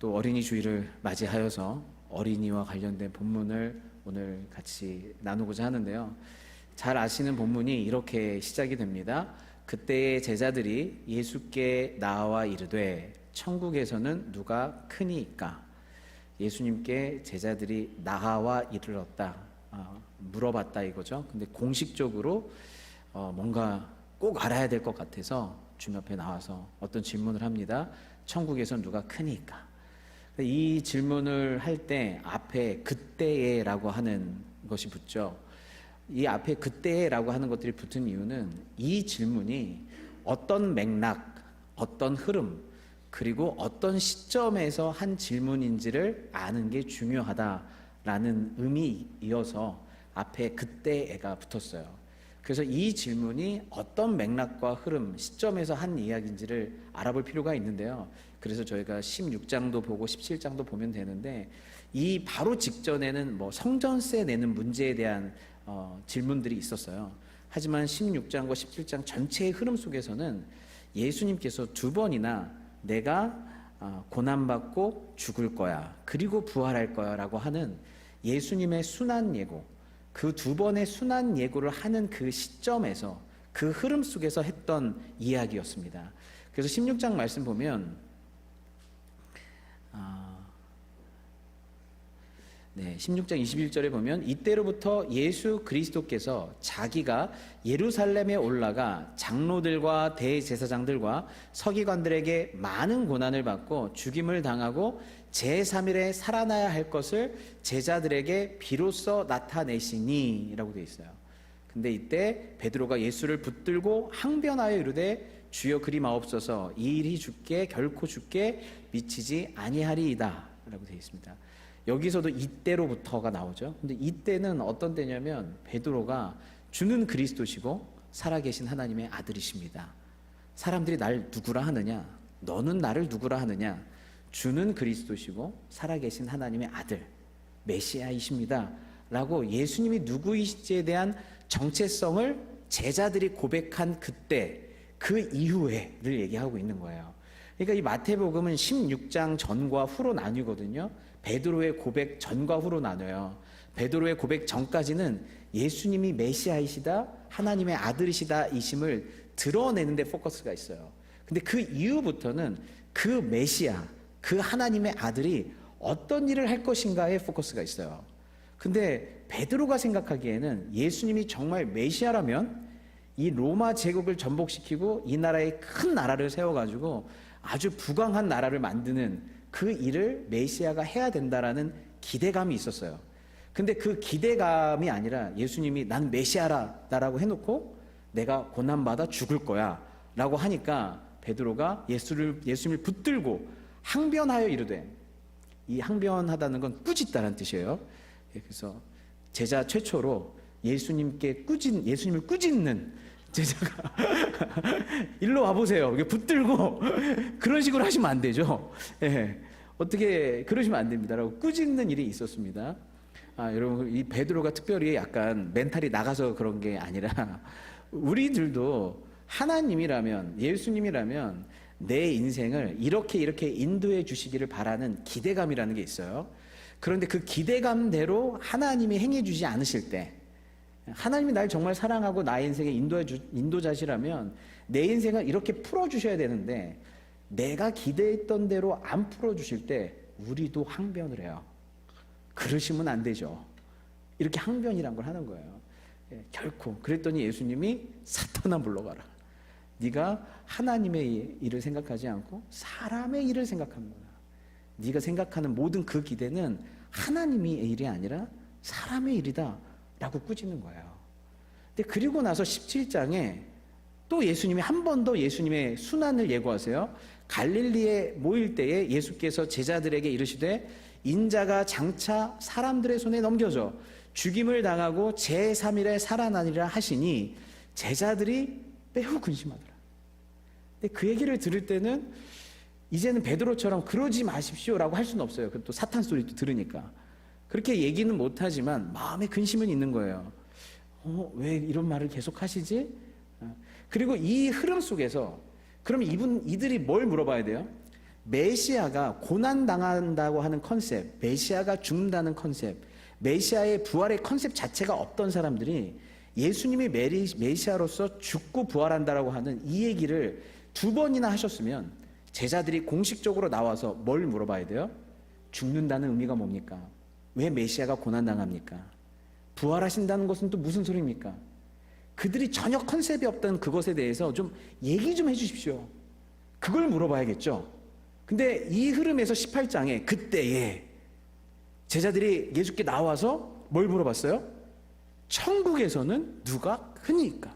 또 어린이 주일을 맞이하여서 어린이와 관련된 본문을 오늘 같이 나누고자 하는데요. 잘 아시는 본문이 이렇게 시작이 됩니다. 그때의 제자들이 예수께 나와 이르되 천국에서는 누가 크니이까? 예수님께 제자들이 나와 이르렀다, 물어봤다 이거죠. 근데 공식적으로 뭔가 꼭 알아야 될 것 같아서 주님 앞에 나와서 어떤 질문을 합니다. 천국에서는 누가 크니까? 이 질문을 할 때 앞에 그때에 라고 하는 것이 붙죠. 이 앞에 그때에 라고 하는 것들이 붙은 이유는 이 질문이 어떤 맥락, 어떤 흐름, 그리고 어떤 시점에서 한 질문인지를 아는 게 중요하다라는 의미이어서 앞에 그때에가 붙었어요. 그래서 이 질문이 어떤 맥락과 흐름, 시점에서 한 이야기인지를 알아볼 필요가 있는데요. 그래서 저희가 16장도 보고 17장도 보면 되는데, 이 바로 직전에는 성전세 내는 문제에 대한 질문들이 있었어요. 하지만 16장과 17장 전체의 흐름 속에서는 예수님께서 두 번이나 내가 고난받고 죽을 거야, 그리고 부활할 거야 라고 하는 예수님의 순환 예고, 그 두 번의 순환 예고를 하는 그 시점에서, 그 흐름 속에서 했던 이야기였습니다. 그래서 16장 말씀 보면 16장 21절에 보면 이때로부터 예수 그리스도께서 자기가 예루살렘에 올라가 장로들과 대제사장들과 서기관들에게 많은 고난을 받고 죽임을 당하고 제3일에 살아나야 할 것을 제자들에게 비로소 나타내시니 라고 되어 있어요. 근데 이때 베드로가 예수를 붙들고 항변하여 이르되 주여 그리 마옵소서, 이 일이 주께 결코 주께 미치지 아니하리이다 라고 되어 있습니다. 여기서도 이때로부터가 나오죠. 근데 이때는 어떤 때냐면 베드로가 주는 그리스도시고 살아계신 하나님의 아들이십니다. 사람들이 날 누구라 하느냐? 너는 나를 누구라 하느냐? 주는 그리스도시고 살아계신 하나님의 아들 메시아이십니다 라고 예수님이 누구이시지에 대한 정체성을 제자들이 고백한 그때, 그 이후에를 얘기하고 있는 거예요. 그러니까 이 마태복음은 16장 전과 후로 나뉘거든요. 베드로의 고백 전과 후로 나눠요. 베드로의 고백 전까지는 예수님이 메시아이시다, 하나님의 아들이시다 이심을 드러내는 데 포커스가 있어요. 근데 그 이후부터는 그 메시아, 그 하나님의 아들이 어떤 일을 할 것인가에 포커스가 있어요. 근데 베드로가 생각하기에는 예수님이 정말 메시아라면 이 로마 제국을 전복시키고 이 나라에 큰 나라를 세워가지고 아주 부강한 나라를 만드는 그 일을 메시아가 해야 된다라는 기대감이 있었어요. 근데 그 기대감이 아니라 예수님이 난 메시아라고 해놓고 내가 고난받아 죽을 거야 라고 하니까 베드로가 예수님을 붙들고 항변하여 이르되, 이 항변하다는 건 꾸짖다라는 뜻이에요. 그래서 제자 최초로 예수님을 꾸짖는 제자가 일로 와보세요, 붙들고 그런 식으로 하시면 안 되죠. 어떻게 그러시면 안 됩니다 라고 꾸짖는 일이 있었습니다. 여러분, 이 베드로가 특별히 약간 멘탈이 나가서 그런 게 아니라 우리들도 하나님이라면, 예수님이라면 내 인생을 이렇게 인도해 주시기를 바라는 기대감이라는 게 있어요. 그런데 그 기대감대로 하나님이 행해 주지 않으실 때, 하나님이 날 정말 사랑하고 나의 인생의 인도자시라면 내 인생을 이렇게 풀어주셔야 되는데 내가 기대했던 대로 안 풀어주실 때 우리도 항변을 해요. 그러시면 안 되죠. 이렇게 항변이란 걸 하는 거예요. 결코. 그랬더니 예수님이 사탄아 물러가라. 네가 하나님의 일을 생각하지 않고 사람의 일을 생각하는구나. 네가 생각하는 모든 그 기대는 하나님의 일이 아니라 사람의 일이다 라고 꾸짖는 거예요. 근데 그리고 나서 17장에 또 예수님이 한 번 더 예수님의 순환을 예고하세요. 갈릴리에 모일 때에 예수께서 제자들에게 이르시되 인자가 장차 사람들의 손에 넘겨져 죽임을 당하고 제3일에 살아나리라 하시니 제자들이 매우 근심하더라. 근데 그 얘기를 들을 때는 이제는 베드로처럼 그러지 마십시오라고 할 수는 없어요. 또 사탄 소리도 들으니까. 그렇게 얘기는 못하지만 마음에 근심은 있는 거예요. 왜 이런 말을 계속 하시지? 그리고 이 흐름 속에서 그럼 이들이 뭘 물어봐야 돼요? 메시아가 고난당한다고 하는 컨셉, 메시아가 죽는다는 컨셉, 메시아의 부활의 컨셉 자체가 없던 사람들이 예수님이 메시아로서 죽고 부활한다라고 하는 이 얘기를 2번이나 하셨으면 제자들이 공식적으로 나와서 뭘 물어봐야 돼요? 죽는다는 의미가 뭡니까? 왜 메시아가 고난당합니까? 부활하신다는 것은 또 무슨 소리입니까? 그들이 전혀 컨셉이 없던 그것에 대해서 좀 얘기 좀 해주십시오. 그걸 물어봐야겠죠. 근데 이 흐름에서 18장에 그때에 제자들이 예수께 나와서 뭘 물어봤어요? 천국에서는 누가 크니까?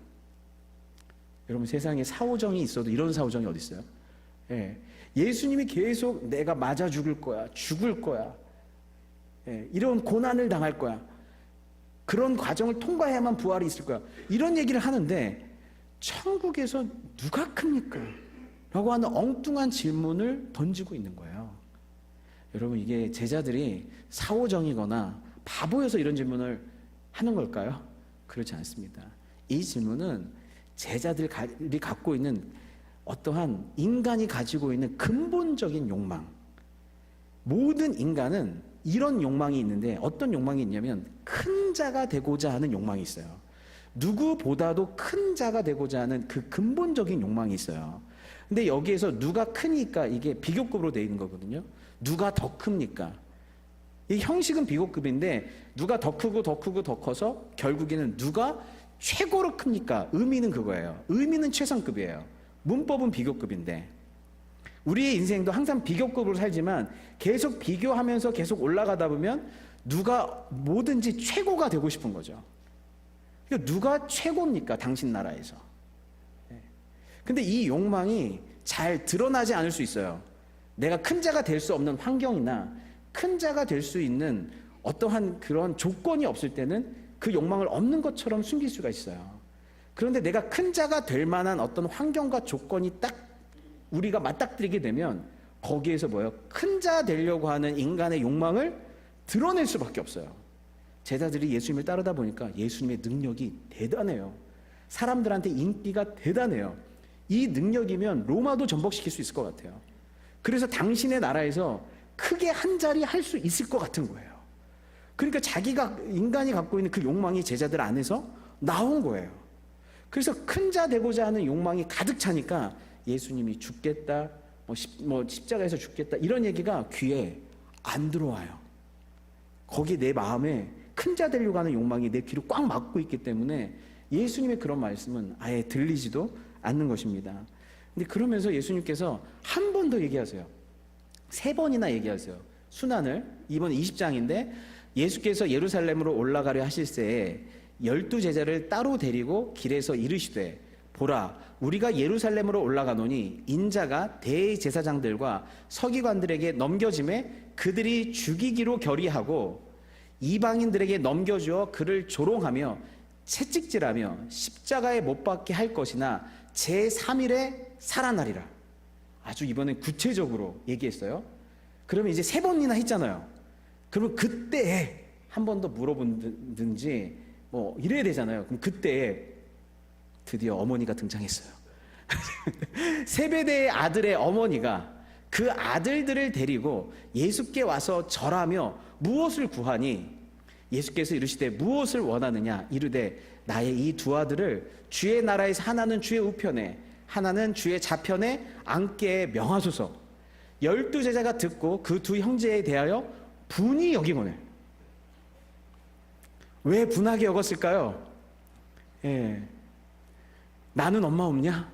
여러분, 세상에 사오정이 있어도 이런 사오정이 어디 있어요? 예수님이 계속 내가 맞아 죽을 거야, 죽을 거야, 이런 고난을 당할 거야, 그런 과정을 통과해야만 부활이 있을 거야, 이런 얘기를 하는데 천국에서 누가 큽니까? 라고 하는 엉뚱한 질문을 던지고 있는 거예요. 여러분, 이게 제자들이 사오정이거나 바보여서 이런 질문을 하는 걸까요? 그렇지 않습니다. 이 질문은 제자들이 갖고 있는 어떠한 인간이 가지고 있는 근본적인 욕망, 모든 인간은 이런 욕망이 있는데 어떤 욕망이 있냐면 큰 자가 되고자 하는 욕망이 있어요. 누구보다도 큰 자가 되고자 하는 그 근본적인 욕망이 있어요. 근데 여기에서 누가 크니까 이게 비교급으로 되어 있는 거거든요. 누가 더 큽니까? 이 형식은 비교급인데 누가 더 크고 더 크고 더 커서 결국에는 누가 최고로 큽니까? 의미는 그거예요. 의미는 최상급이에요. 문법은 비교급인데 우리의 인생도 항상 비교급으로 살지만 계속 비교하면서 계속 올라가다 보면 누가 뭐든지 최고가 되고 싶은 거죠. 그러니까 누가 최고입니까? 당신 나라에서. 근데 이 욕망이 잘 드러나지 않을 수 있어요. 내가 큰 자가 될 수 없는 환경이나 큰 자가 될 수 있는 어떠한 그런 조건이 없을 때는 그 욕망을 없는 것처럼 숨길 수가 있어요. 그런데 내가 큰 자가 될 만한 어떤 환경과 조건이 딱 우리가 맞닥뜨리게 되면 거기에서 뭐예요? 큰 자 되려고 하는 인간의 욕망을 드러낼 수밖에 없어요. 제자들이 예수님을 따르다 보니까 예수님의 능력이 대단해요. 사람들한테 인기가 대단해요. 이 능력이면 로마도 전복시킬 수 있을 것 같아요. 그래서 당신의 나라에서 크게 한 자리 할 수 있을 것 같은 거예요. 그러니까 자기가 인간이 갖고 있는 그 욕망이 제자들 안에서 나온 거예요. 그래서 큰 자 되고자 하는 욕망이 가득 차니까 예수님이 죽겠다, 십자가에서 죽겠다 이런 얘기가 귀에 안 들어와요. 거기 내 마음에 큰 자 되려고 하는 욕망이 내 귀를 꽉 막고 있기 때문에 예수님의 그런 말씀은 아예 들리지도 않는 것입니다. 근데 그러면서 예수님께서 한 번 더 얘기하세요. 3번이나 얘기하세요. 순환을. 이번 20장인데 예수께서 예루살렘으로 올라가려 하실새에 12제자를 따로 데리고 길에서 이르시되 보라, 우리가 예루살렘으로 올라가노니 인자가 대제사장들과 서기관들에게 넘겨짐에 그들이 죽이기로 결의하고 이방인들에게 넘겨주어 그를 조롱하며 채찍질하며 십자가에 못 박게 할 것이나 제3일에 살아나리라. 아주 이번엔 구체적으로 얘기했어요. 그러면 이제 3번이나 했잖아요. 그러면 그때에 한 번 더 물어본든지 이래야 되잖아요. 그럼 그때에 드디어 어머니가 등장했어요. 세베대의 아들의 어머니가 그 아들들을 데리고 예수께 와서 절하며 무엇을 구하니 예수께서 이르시되 무엇을 원하느냐 이르되 나의 이 2 아들을 주의 나라에서 하나는 주의 우편에 하나는 주의 좌편에 앉게 명하소서. 12제자가 듣고 그 2 형제에 대하여 분이 여기거늘. 왜 분하게 여겼을까요? 나는 엄마 없냐?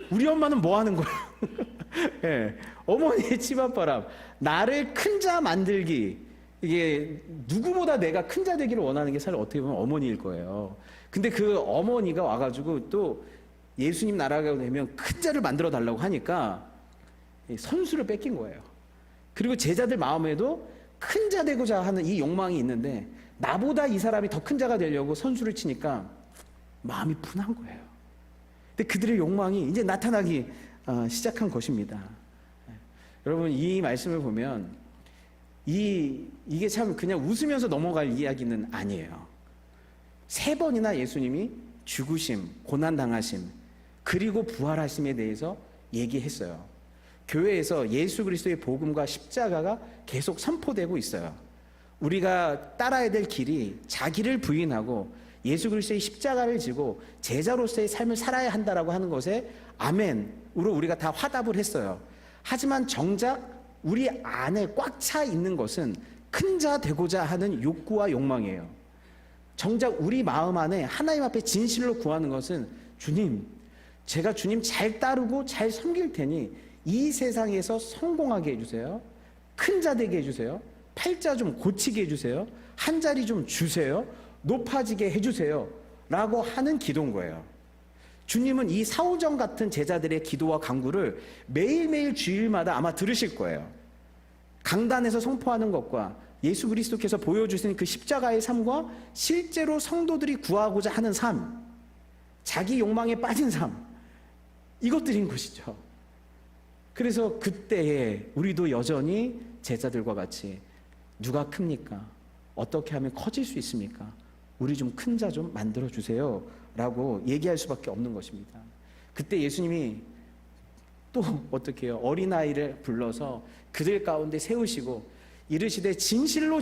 우리 엄마는 뭐 하는 거야? 어머니의 치맛바람. 나를 큰 자 만들기. 이게 누구보다 내가 큰 자 되기를 원하는 게 사실 어떻게 보면 어머니일 거예요. 근데 그 어머니가 와가지고 또 예수님 나라가 되면 큰 자를 만들어 달라고 하니까 선수를 뺏긴 거예요. 그리고 제자들 마음에도 큰 자 되고자 하는 이 욕망이 있는데 나보다 이 사람이 더 큰 자가 되려고 선수를 치니까 마음이 분한 거예요. 근데 그들의 욕망이 이제 나타나기 시작한 것입니다. 여러분, 이 말씀을 보면 이게 참 그냥 웃으면서 넘어갈 이야기는 아니에요. 3번이나 예수님이 죽으심, 고난당하심, 그리고 부활하심에 대해서 얘기했어요. 교회에서 예수 그리스도의 복음과 십자가가 계속 선포되고 있어요. 우리가 따라야 될 길이 자기를 부인하고 예수 그리스도의 십자가를 지고 제자로서의 삶을 살아야 한다라고 하는 것에 아멘으로 우리가 다 화답을 했어요. 하지만 정작 우리 안에 꽉 차 있는 것은 큰 자 되고자 하는 욕구와 욕망이에요. 정작 우리 마음 안에 하나님 앞에 진실로 구하는 것은 주님, 제가 주님 잘 따르고 잘 섬길 테니 이 세상에서 성공하게 해주세요. 큰 자 되게 해주세요. 팔자 좀 고치게 해주세요. 한 자리 좀 주세요. 높아지게 해주세요. 라고 하는 기도인 거예요. 주님은 이 사오정 같은 제자들의 기도와 간구를 매일매일 주일마다 아마 들으실 거예요. 강단에서 선포하는 것과 예수 그리스도께서 보여주신 그 십자가의 삶과 실제로 성도들이 구하고자 하는 삶, 자기 욕망에 빠진 삶, 이것들인 것이죠. 그래서 그때에 우리도 여전히 제자들과 같이 누가 큽니까? 어떻게 하면 커질 수 있습니까? 우리 좀 큰 자 좀 만들어 주세요 라고 얘기할 수밖에 없는 것입니다. 그때 예수님이 또 어떻게 해요? 어린아이를 불러서 그들 가운데 세우시고 이르시되 진실로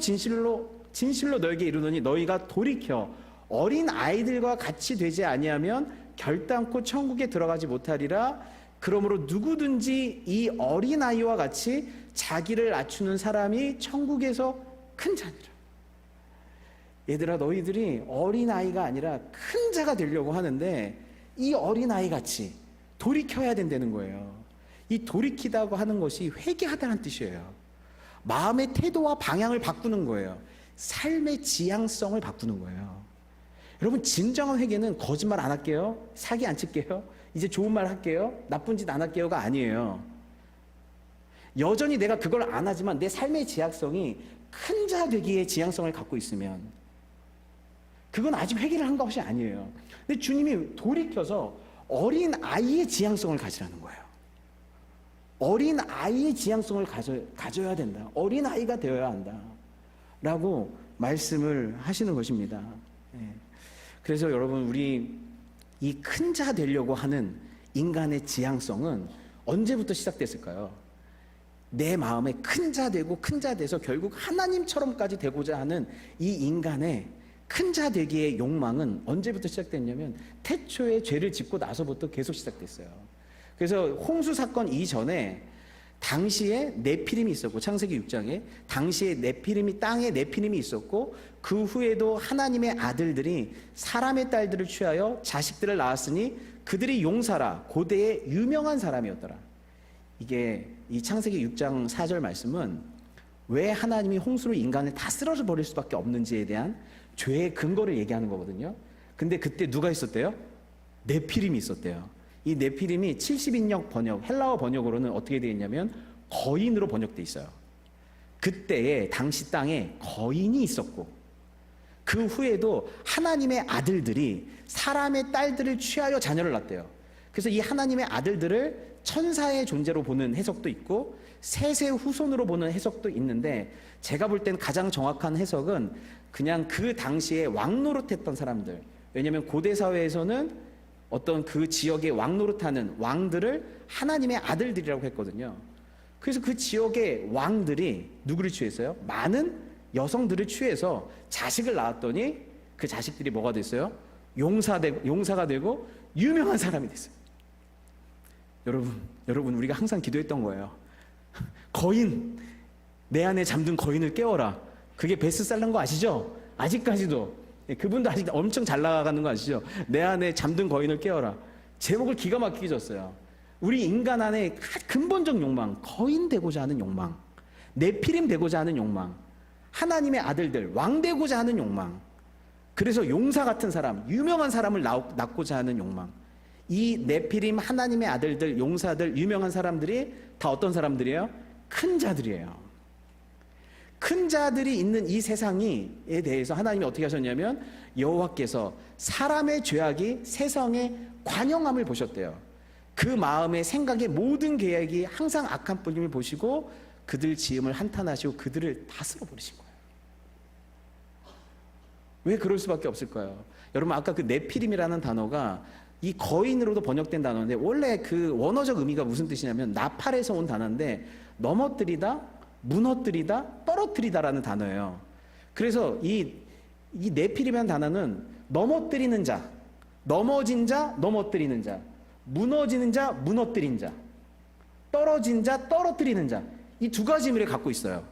너에게 이르노니 너희가 돌이켜 어린 아이들과 같이 되지 아니하면 결단코 천국에 들어가지 못하리라. 그러므로 누구든지 이 어린아이와 같이 자기를 낮추는 사람이 천국에서 큰 자니라. 얘들아, 너희들이 어린아이가 아니라 큰 자가 되려고 하는데 이 어린아이 같이 돌이켜야 된다는 거예요. 이 돌이키다고 하는 것이 회개하다는 뜻이에요. 마음의 태도와 방향을 바꾸는 거예요. 삶의 지향성을 바꾸는 거예요. 여러분, 진정한 회개는 거짓말 안 할게요, 사기 안 칠게요, 이제 좋은 말 할게요, 나쁜 짓 안 할게요가 아니에요. 여전히 내가 그걸 안 하지만 내 삶의 지향성이 큰 자 되기의 지향성을 갖고 있으면 그건 아직 회개를 한 것이 아니에요. 근데 주님이 돌이켜서 어린 아이의 지향성을 가지라는 거예요. 어린 아이의 지향성을 가져야 된다. 어린 아이가 되어야 한다. 라고 말씀을 하시는 것입니다. 그래서 여러분, 우리 이 큰 자 되려고 하는 인간의 지향성은 언제부터 시작됐을까요? 내 마음에 큰 자 되고 큰 자 돼서 결국 하나님처럼까지 되고자 하는 이 인간의 큰 자 되기의 욕망은 언제부터 시작됐냐면 태초에 죄를 짓고 나서부터 계속 시작됐어요. 그래서 홍수 사건 이전에 당시에 네피림이 있었고, 창세기 6장에 당시에 네피림이, 땅에 네피림이 있었고, 그 후에도 하나님의 아들들이 사람의 딸들을 취하여 자식들을 낳았으니 그들이 용사라, 고대의 유명한 사람이었더라. 이게 이 창세기 6장 4절 말씀은 왜 하나님이 홍수로 인간을 다 쓰러져 버릴 수밖에 없는지에 대한 죄의 근거를 얘기하는 거거든요. 근데 그때 누가 있었대요? 네피림이 있었대요. 이 네피림이 70인역 번역, 헬라어 번역으로는 어떻게 되어 있냐면 거인으로 번역되어 있어요. 그때에 당시 땅에 거인이 있었고, 그 후에도 하나님의 아들들이 사람의 딸들을 취하여 자녀를 낳대요. 그래서 이 하나님의 아들들을 천사의 존재로 보는 해석도 있고 셋의 후손으로 보는 해석도 있는데, 제가 볼 땐 가장 정확한 해석은 그냥 그 당시에 왕노릇했던 사람들, 왜냐하면 고대 사회에서는 어떤 그 지역의 왕노릇하는 왕들을 하나님의 아들들이라고 했거든요. 그래서 그 지역의 왕들이 누구를 취했어요? 많은 여성들을 취해서 자식을 낳았더니 그 자식들이 뭐가 됐어요? 용사가 되고 유명한 사람이 됐어요. 여러분 우리가 항상 기도했던 거예요. 거인, 내 안에 잠든 거인을 깨워라. 그게 베스트셀러인 거 아시죠? 아직까지도. 그분도 아직 엄청 잘 나가는 거 아시죠? 내 안에 잠든 거인을 깨워라. 제목을 기가 막히게 줬어요. 우리 인간 안에 근본적 욕망, 거인 되고자 하는 욕망, 네피림 되고자 하는 욕망, 하나님의 아들들, 왕 되고자 하는 욕망, 그래서 용사 같은 사람, 유명한 사람을 낳고자 하는 욕망. 이 네피림, 하나님의 아들들, 용사들, 유명한 사람들이 다 어떤 사람들이에요? 큰 자들이에요. 큰 자들이 있는 이 세상에 대해서 하나님이 어떻게 하셨냐면 여호와께서 사람의 죄악이 세상의 관영함을 보셨대요. 그 마음의 생각의 모든 계획이 항상 악한 뿌림을 보시고 그들 지음을 한탄하시고 그들을 다 쓸어버리신 거예요. 왜 그럴 수밖에 없을까요? 여러분, 아까 그 네피림이라는 단어가 이 거인으로도 번역된 단어인데 원래 그 원어적 의미가 무슨 뜻이냐면 나팔에서 온 단어인데 넘어뜨리다, 무너뜨리다, 떨어뜨리다라는 단어예요. 그래서 이 네피림이라는 단어는 넘어뜨리는 자, 넘어진 자, 넘어뜨리는 자, 무너지는 자, 무너뜨린 자, 떨어진 자, 떨어뜨리는 자, 이 두 가지 의미를 갖고 있어요.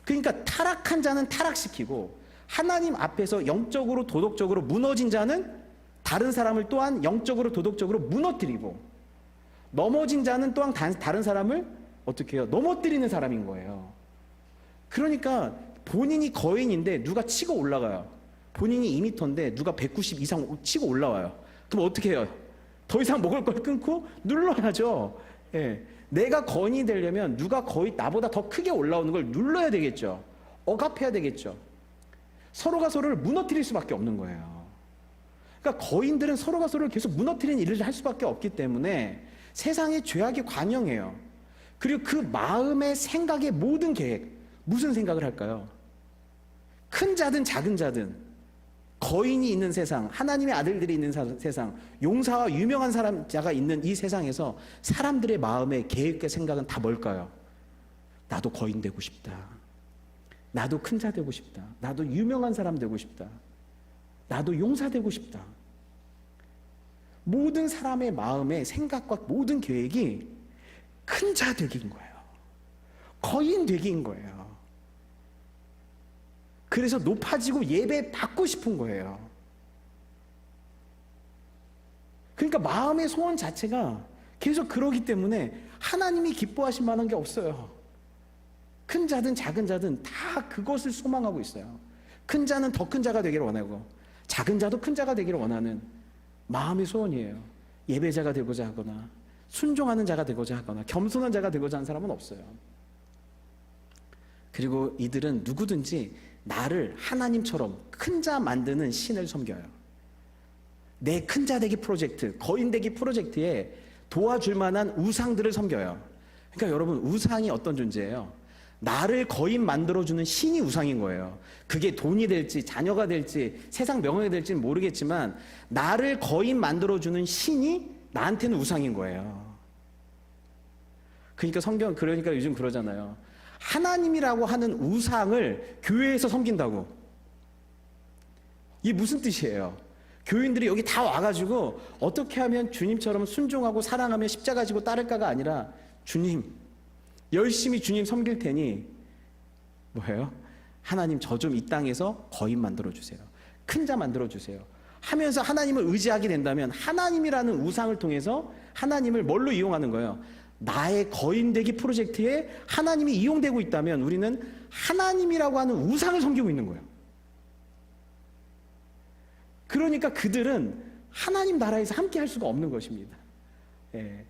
그러니까 타락한 자는 타락시키고 하나님 앞에서 영적으로 도덕적으로 무너진 자는 다른 사람을 또한 영적으로 도덕적으로 무너뜨리고, 넘어진 자는 또한 다른 사람을 어떻게 해요? 넘어뜨리는 사람인 거예요. 그러니까 본인이 거인인데 누가 치고 올라가요. 본인이 2m인데 누가 190 이상 치고 올라와요. 그럼 어떻게 해요? 더 이상 먹을 걸 끊고 눌러야죠. 예. 내가 거인이 되려면 누가 거의 나보다 더 크게 올라오는 걸 눌러야 되겠죠. 억압해야 되겠죠. 서로가 서로를 무너뜨릴 수밖에 없는 거예요. 그러니까 거인들은 서로가 서로를 계속 무너뜨리는 일을 할 수밖에 없기 때문에 세상의 죄악이 관영해요. 그리고 그 마음의 생각의 모든 계획, 무슨 생각을 할까요? 큰 자든 작은 자든, 거인이 있는 세상, 하나님의 아들들이 있는 세상, 용사와 유명한 자가 있는 이 세상에서 사람들의 마음의 계획과 생각은 다 뭘까요? 나도 거인 되고 싶다. 나도 큰 자 되고 싶다. 나도 유명한 사람 되고 싶다. 나도 용사 되고 싶다. 모든 사람의 마음의 생각과 모든 계획이 큰 자 되기인 거예요. 거인 되기인 거예요. 그래서 높아지고 예배 받고 싶은 거예요. 그러니까 마음의 소원 자체가 계속 그러기 때문에 하나님이 기뻐하실 만한 게 없어요. 큰 자든 작은 자든 다 그것을 소망하고 있어요. 큰 자는 더 큰 자가 되기를 원하고 작은 자도 큰 자가 되기를 원하는 마음의 소원이에요. 예배자가 되고자 하거나 순종하는 자가 되고자 하거나 겸손한 자가 되고자 하는 사람은 없어요. 그리고 이들은 누구든지 나를 하나님처럼 큰 자 만드는 신을 섬겨요. 내 큰 자 되기 프로젝트, 거인 되기 프로젝트에 도와줄 만한 우상들을 섬겨요. 그러니까 여러분, 우상이 어떤 존재예요? 나를 거인 만들어주는 신이 우상인 거예요. 그게 돈이 될지 자녀가 될지 세상 명예가 될지는 모르겠지만 나를 거인 만들어주는 신이 나한테는 우상인 거예요. 그러니까 그러니까 요즘 그러잖아요. 하나님이라고 하는 우상을 교회에서 섬긴다고. 이게 무슨 뜻이에요? 교인들이 여기 다 와가지고 어떻게 하면 주님처럼 순종하고 사랑하며 십자가 지고 따를까가 아니라, 주님 열심히 주님 섬길 테니 뭐예요? 하나님 저 좀 이 땅에서 거인 만들어주세요. 큰 자 만들어주세요 하면서 하나님을 의지하게 된다면 하나님이라는 우상을 통해서 하나님을 뭘로 이용하는 거예요? 나의 거인 되기 프로젝트에 하나님이 이용되고 있다면 우리는 하나님이라고 하는 우상을 섬기고 있는 거예요. 그러니까 그들은 하나님 나라에서 함께 할 수가 없는 것입니다. 예.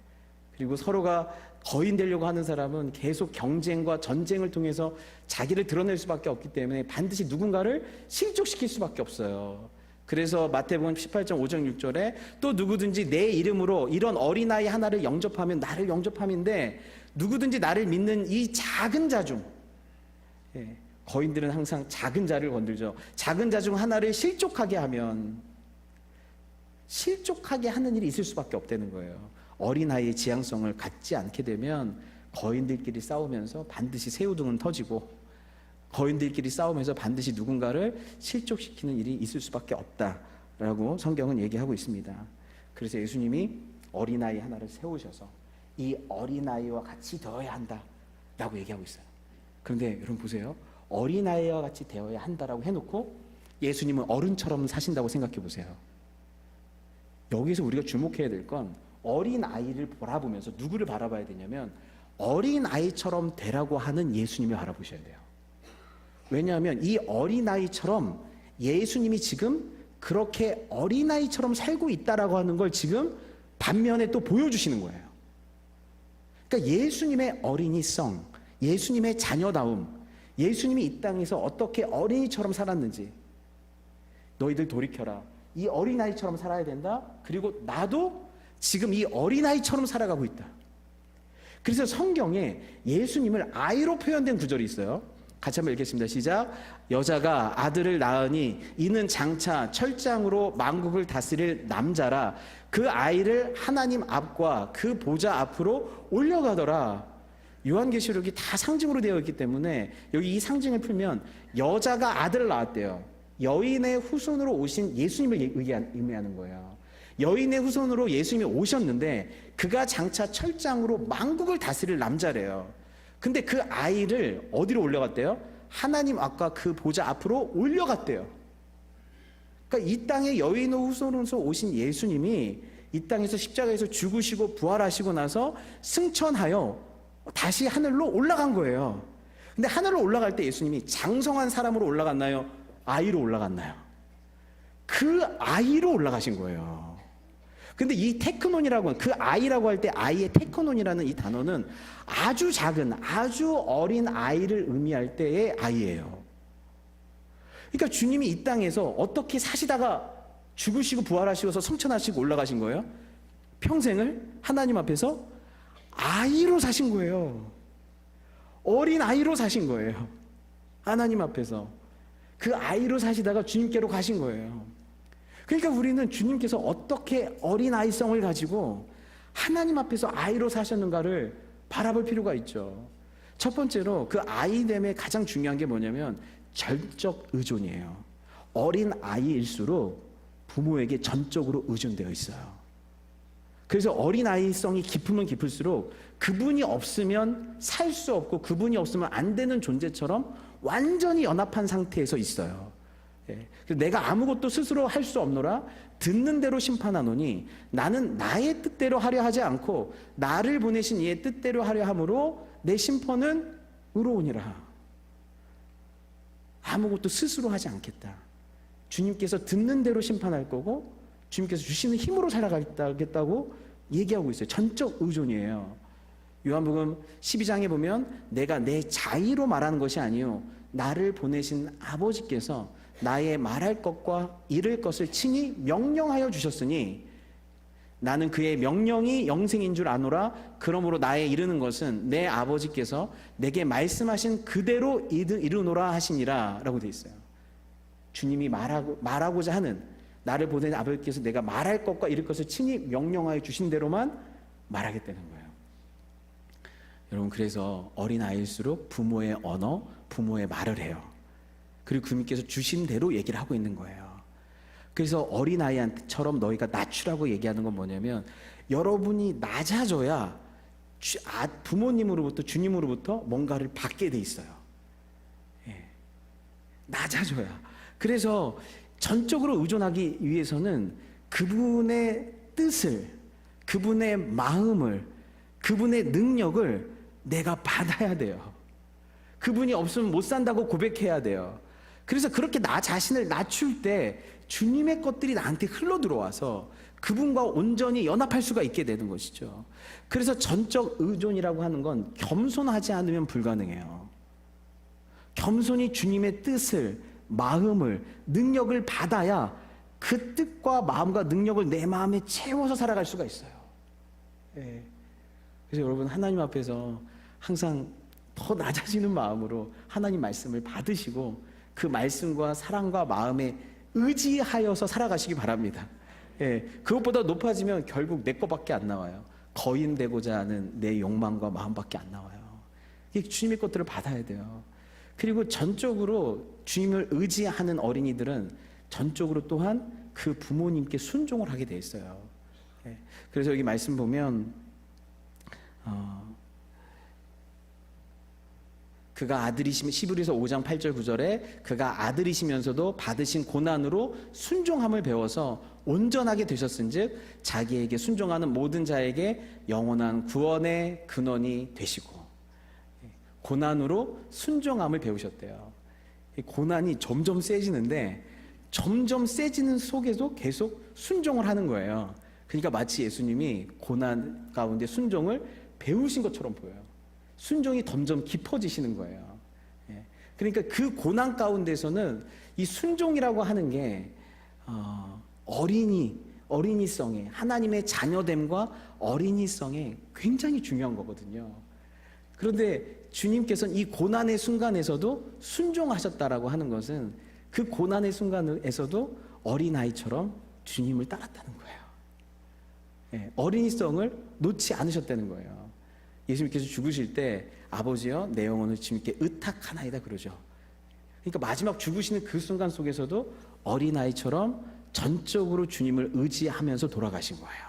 그리고 서로가 거인 되려고 하는 사람은 계속 경쟁과 전쟁을 통해서 자기를 드러낼 수밖에 없기 때문에 반드시 누군가를 실족시킬 수밖에 없어요. 그래서 마태복음 18장 5절 6절에 또 누구든지 내 이름으로 이런 어린아이 하나를 영접하면 나를 영접함인데, 누구든지 나를 믿는 이 작은 자 중, 예, 거인들은 항상 작은 자를 건들죠. 작은 자 중 하나를 실족하게 하면, 실족하게 하는 일이 있을 수밖에 없다는 거예요. 어린아이의 지향성을 갖지 않게 되면 거인들끼리 싸우면서 반드시 새우등은 터지고, 거인들끼리 싸우면서 반드시 누군가를 실족시키는 일이 있을 수밖에 없다라고 성경은 얘기하고 있습니다. 그래서 예수님이 어린아이 하나를 세우셔서 이 어린아이와 같이 되어야 한다라고 얘기하고 있어요. 그런데 여러분 보세요. 어린아이와 같이 되어야 한다라고 해놓고 예수님은 어른처럼 사신다고 생각해 보세요. 여기서 우리가 주목해야 될 건 어린아이를 바라보면서 누구를 바라봐야 되냐면 어린아이처럼 되라고 하는 예수님을 바라보셔야 돼요. 왜냐하면 이 어린아이처럼 예수님이 지금 그렇게 어린아이처럼 살고 있다라고 하는 걸 지금 반면에 또 보여주시는 거예요. 그러니까 예수님의 어린이성, 예수님의 자녀다움, 예수님이 이 땅에서 어떻게 어린이처럼 살았는지, 너희들 돌이켜라. 이 어린아이처럼 살아야 된다. 그리고 나도 지금 이 어린아이처럼 살아가고 있다. 그래서 성경에 예수님을 아이로 표현된 구절이 있어요. 같이 한번 읽겠습니다. 시작. 여자가 아들을 낳으니 이는 장차 철장으로 만국을 다스릴 남자라. 그 아이를 하나님 앞과 그 보좌 앞으로 올려가더라. 요한계시록이 다 상징으로 되어 있기 때문에 여기 이 상징을 풀면 여자가 아들을 낳았대요. 여인의 후손으로 오신 예수님을 의미하는 거예요. 여인의 후손으로 예수님이 오셨는데 그가 장차 철장으로 만국을 다스릴 남자래요. 근데 그 아이를 어디로 올려갔대요? 하나님 앞과 그 보좌 앞으로 올려갔대요. 그러니까 이 땅에 여인의 후손으로 오신 예수님이 이 땅에서 십자가에서 죽으시고 부활하시고 나서 승천하여 다시 하늘로 올라간 거예요. 근데 하늘로 올라갈 때 예수님이 장성한 사람으로 올라갔나요? 아이로 올라갔나요? 그 아이로 올라가신 거예요. 근데 이 테크논이라고, 그 아이라고 할 때 아이의 테크논이라는 이 단어는 아주 작은, 아주 어린 아이를 의미할 때의 아이예요. 그러니까 주님이 이 땅에서 어떻게 사시다가 죽으시고 부활하시고서 성천하시고 올라가신 거예요? 평생을 하나님 앞에서 아이로 사신 거예요. 어린 아이로 사신 거예요. 하나님 앞에서. 그 아이로 사시다가 주님께로 가신 거예요. 그러니까 우리는 주님께서 어떻게 어린아이성을 가지고 하나님 앞에서 아이로 사셨는가를 바라볼 필요가 있죠. 첫 번째로 그 아이됨의 가장 중요한 게 뭐냐면 전적 의존이에요. 어린 아이일수록 부모에게 전적으로 의존되어 있어요. 그래서 어린아이성이 깊으면 깊을수록 그분이 없으면 살 수 없고 그분이 없으면 안 되는 존재처럼 완전히 연합한 상태에서 있어요. 내가 아무것도 스스로 할 수 없노라 듣는 대로 심판하노니 나는 나의 뜻대로 하려 하지 않고 나를 보내신 이의 뜻대로 하려 함으로 내 심판은 의로우니라. 아무것도 스스로 하지 않겠다. 주님께서 듣는 대로 심판할 거고 주님께서 주시는 힘으로 살아가겠다고 얘기하고 있어요. 전적 의존이에요. 요한복음 12장에 보면 내가 내 자의로 말하는 것이 아니요 나를 보내신 아버지께서 나의 말할 것과 이를 것을 친히 명령하여 주셨으니 나는 그의 명령이 영생인 줄 아노라. 그러므로 나의 이르는 것은 내 아버지께서 내게 말씀하신 그대로 이르노라 하시니라 라고 되어 있어요. 주님이 말하고자 하는, 나를 보낸 아버지께서 내가 말할 것과 이를 것을 친히 명령하여 주신 대로만 말하겠다는 거예요. 여러분, 그래서 어린아이일수록 부모의 언어, 부모의 말을 해요. 그리고 그분께서 주신 대로 얘기를 하고 있는 거예요. 그래서 어린아이한테처럼 너희가 낮추라고 얘기하는 건 뭐냐면 여러분이 낮아져야 부모님으로부터, 주님으로부터 뭔가를 받게 돼 있어요. 낮아져야. 그래서 전적으로 의존하기 위해서는 그분의 뜻을, 그분의 마음을, 그분의 능력을 내가 받아야 돼요. 그분이 없으면 못 산다고 고백해야 돼요. 그래서 그렇게 나 자신을 낮출 때 주님의 것들이 나한테 흘러 들어와서 그분과 온전히 연합할 수가 있게 되는 것이죠. 그래서 전적 의존이라고 하는 건 겸손하지 않으면 불가능해요. 겸손히 주님의 뜻을, 마음을, 능력을 받아야 그 뜻과 마음과 능력을 내 마음에 채워서 살아갈 수가 있어요. 그래서 여러분, 하나님 앞에서 항상 더 낮아지는 마음으로 하나님 말씀을 받으시고 그 말씀과 사랑과 마음에 의지하여서 살아가시기 바랍니다. 그것보다 높아지면 결국 내 거밖에 안 나와요. 거인되고자 하는 내 욕망과 마음밖에 안 나와요. 주님의 것들을 받아야 돼요. 그리고 전적으로 주님을 의지하는 어린이들은 전적으로 또한 그 부모님께 순종을 하게 돼 있어요. 그래서 여기 말씀 보면 그가 아들이시면, 히브리서 5장 8절 9절에 그가 아들이시면서도 받으신 고난으로 순종함을 배워서 온전하게 되셨은즉 자기에게 순종하는 모든 자에게 영원한 구원의 근원이 되시고. 고난으로 순종함을 배우셨대요. 고난이 점점 세지는데 점점 세지는 속에도 계속 순종을 하는 거예요. 그러니까 마치 예수님이 고난 가운데 순종을 배우신 것처럼 보여요. 순종이 점점 깊어지시는 거예요. 그러니까 그 고난 가운데서는 이 순종이라고 하는 게 어린이성에, 하나님의 자녀됨과 어린이성에 굉장히 중요한 거거든요. 그런데 주님께서는 이 고난의 순간에서도 순종하셨다라고 하는 것은 그 고난의 순간에서도 어린아이처럼 주님을 따랐다는 거예요. 예, 어린이성을 놓지 않으셨다는 거예요. 예수님께서 죽으실 때 아버지여 내 영혼을 주님께 의탁하나이다 그러죠. 그러니까 마지막 죽으시는 그 순간 속에서도 어린아이처럼 전적으로 주님을 의지하면서 돌아가신 거예요.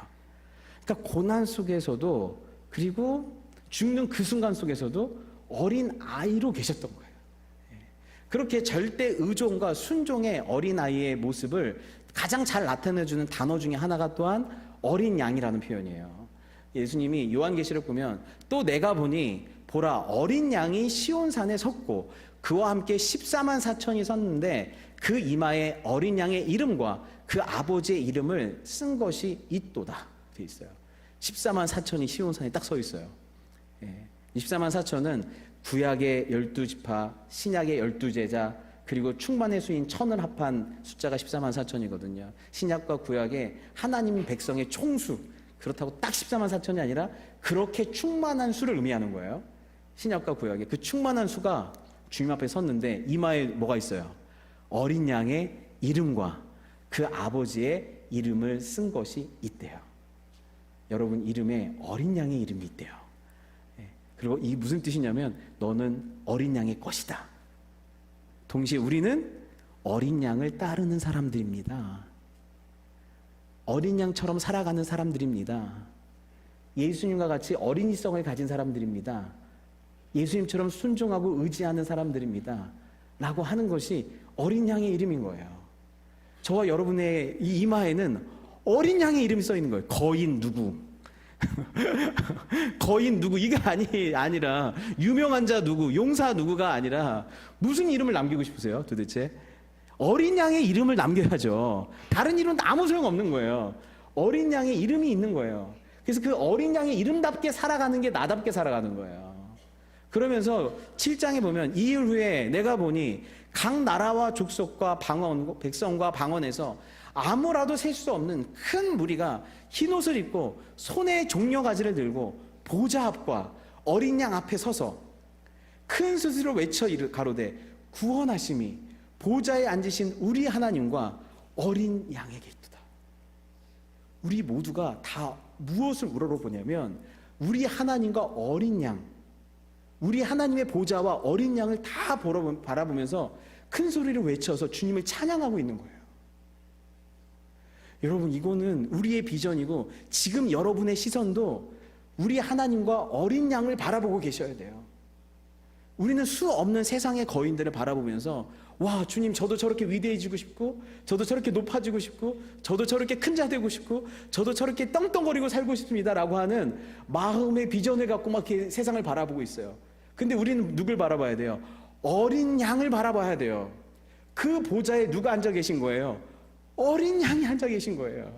그러니까 고난 속에서도, 그리고 죽는 그 순간 속에서도 어린아이로 계셨던 거예요. 그렇게 절대 의존과 순종의 어린아이의 모습을 가장 잘 나타내주는 단어 중에 하나가 또한 어린 양이라는 표현이에요. 예수님이 요한계시록 보면 또 내가 보니 보라 어린 양이 시온산에 섰고 그와 함께 14만 4천이 섰는데 그 이마에 어린 양의 이름과 그 아버지의 이름을 쓴 것이 있도다 되어 있어요. 14만 4천이 시온산에 딱 서 있어요. 14만 4천은 구약의 12지파, 신약의 12제자, 그리고 충만의 수인 천을 합한 숫자가 14만 4천이거든요. 신약과 구약의 하나님 백성의 총수, 그렇다고 딱 14만 4천이 아니라 그렇게 충만한 수를 의미하는 거예요. 신약과 구약의 그 충만한 수가 주님 앞에 섰는데 이마에 뭐가 있어요? 어린 양의 이름과 그 아버지의 이름을 쓴 것이 있대요. 여러분 이름에 어린 양의 이름이 있대요. 그리고 이 무슨 뜻이냐면 너는 어린 양의 것이다. 동시에 우리는 어린 양을 따르는 사람들입니다. 어린 양처럼 살아가는 사람들입니다. 예수님과 같이 어린이성을 가진 사람들입니다. 예수님처럼 순종하고 의지하는 사람들입니다. 라고 하는 것이 어린 양의 이름인 거예요. 저와 여러분의 이 이마에는 어린 양의 이름이 써 있는 거예요. 거인 누구? 거인 누구? 이게 아니라 유명한 자 누구, 용사 누구가 아니라 무슨 이름을 남기고 싶으세요 도대체? 어린 양의 이름을 남겨야죠. 다른 이름은 아무 소용없는 거예요. 어린 양의 이름이 있는 거예요. 그래서 그 어린 양의 이름답게 살아가는 게 나답게 살아가는 거예요. 그러면서 7장에 보면 이일 후에 내가 보니 각 나라와 족속과 방언, 백성과 방언에서 아무라도 셀 수 없는 큰 무리가 흰옷을 입고 손에 종려가지를 들고 보좌 앞과 어린 양 앞에 서서 큰 소리로 외쳐 가로되 구원하심이 보좌에 앉으신 우리 하나님과 어린 양에게 있도다. 우리 모두가 다 무엇을 우러러보냐면 우리 하나님과 어린 양, 우리 하나님의 보좌와 어린 양을 다 바라보면서 큰 소리를 외쳐서 주님을 찬양하고 있는 거예요. 여러분 이거는 우리의 비전이고 지금 여러분의 시선도 우리 하나님과 어린 양을 바라보고 계셔야 돼요. 우리는 수 없는 세상의 거인들을 바라보면서 와 주님 저도 저렇게 위대해지고 싶고 저도 저렇게 높아지고 싶고 저도 저렇게 큰 자 되고 싶고 저도 저렇게 떵떵거리고 살고 싶습니다 라고 하는 마음의 비전을 갖고 막 이렇게 세상을 바라보고 있어요. 근데 우리는 누굴 바라봐야 돼요? 어린 양을 바라봐야 돼요. 그 보좌에 누가 앉아 계신 거예요? 어린 양이 앉아 계신 거예요.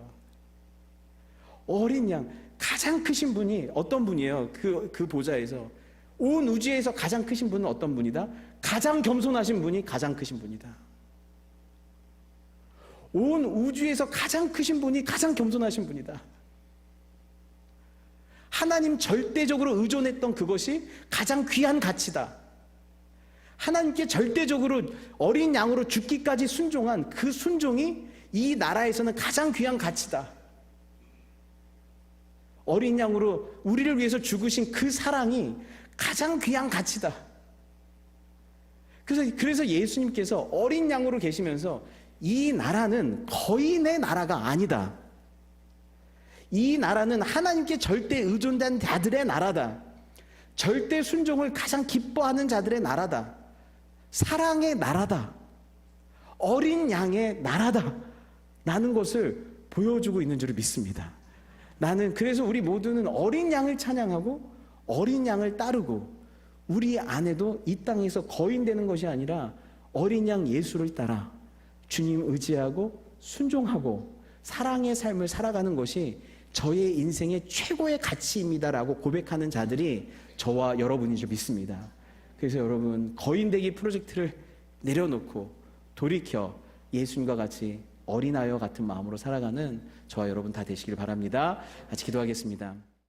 어린 양, 가장 크신 분이 어떤 분이에요? 그 보좌에서 온 우주에서 가장 크신 분은 어떤 분이다? 가장 겸손하신 분이 가장 크신 분이다. 온 우주에서 가장 크신 분이 가장 겸손하신 분이다. 하나님 절대적으로 의존했던 그것이 가장 귀한 가치다. 하나님께 절대적으로 어린 양으로 죽기까지 순종한 그 순종이 이 나라에서는 가장 귀한 가치다. 어린 양으로 우리를 위해서 죽으신 그 사랑이 가장 귀한 가치다. 그래서 예수님께서 어린 양으로 계시면서 이 나라는 거인의 나라가 아니다. 이 나라는 하나님께 절대 의존된 자들의 나라다. 절대 순종을 가장 기뻐하는 자들의 나라다. 사랑의 나라다. 어린 양의 나라다. 라는 것을 보여주고 있는 줄 믿습니다. 그래서 우리 모두는 어린 양을 찬양하고 어린 양을 따르고 우리 안에도 이 땅에서 거인 되는 것이 아니라 어린 양 예수를 따라 주님 의지하고 순종하고 사랑의 삶을 살아가는 것이 저의 인생의 최고의 가치입니다라고 고백하는 자들이 저와 여러분인 줄 믿습니다. 그래서 여러분 거인되기 프로젝트를 내려놓고 돌이켜 예수님과 같이 어린아이와 같은 마음으로 살아가는 저와 여러분 다 되시길 바랍니다. 같이 기도하겠습니다.